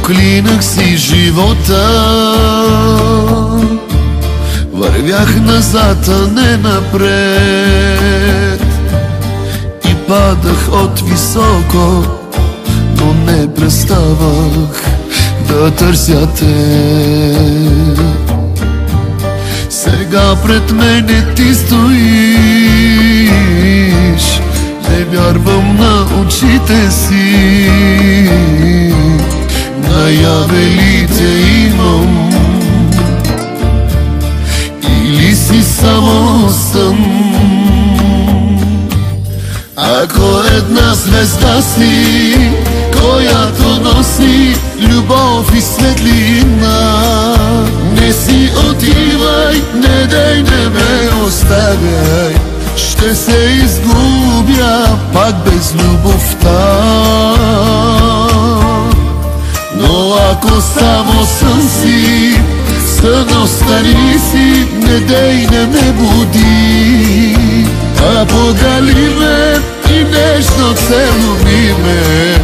Проклинах си живота, вървях назад, а не напред, и падах от високо, но не преставах да търся те. Сега пред мене ти стоиш, не вярвам на очите си. Наяве ли те имам, или си само сън? Ако една звезда си, която носи любов и светлина, не си отивай, не дей, не ме оставяй, ще се изгубя пак без любовта. Но ако само сън си, сън остани си, не дей, не ме буди, а погали ме и нежно целуни ме,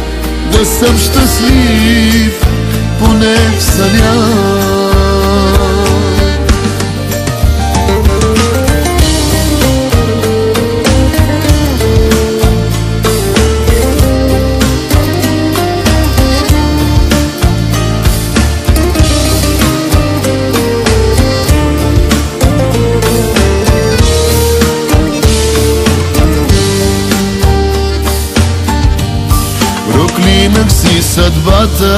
да съм щастлив поне в съня. Проклинах си съдбата,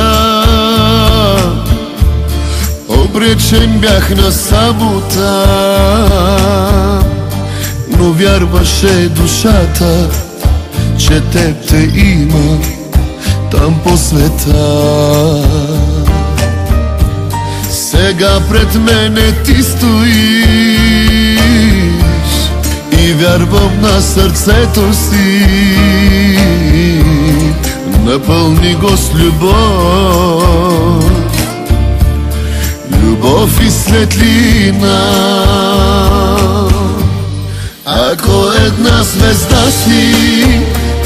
обречен бях на самота, но вярваше душата, че теб те има там по света. Сега пред мене ти стоиш и вярвам на сърцето си. Напълни го с любов, любов и светлина. Ако една звезда си,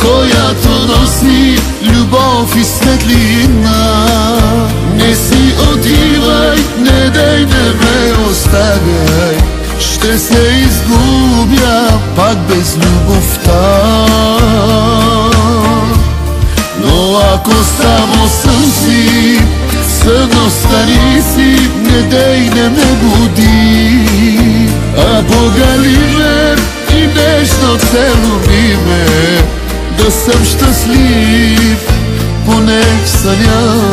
която носи любов и светлина, не си отивай, не дей, не ме оставяй, ще се изгубя пак без любовта. Но ако само сън си, сън остани си, не дей, не ме буди, а погали ме и нежно целуни ме, да съм щастлив поне в съня.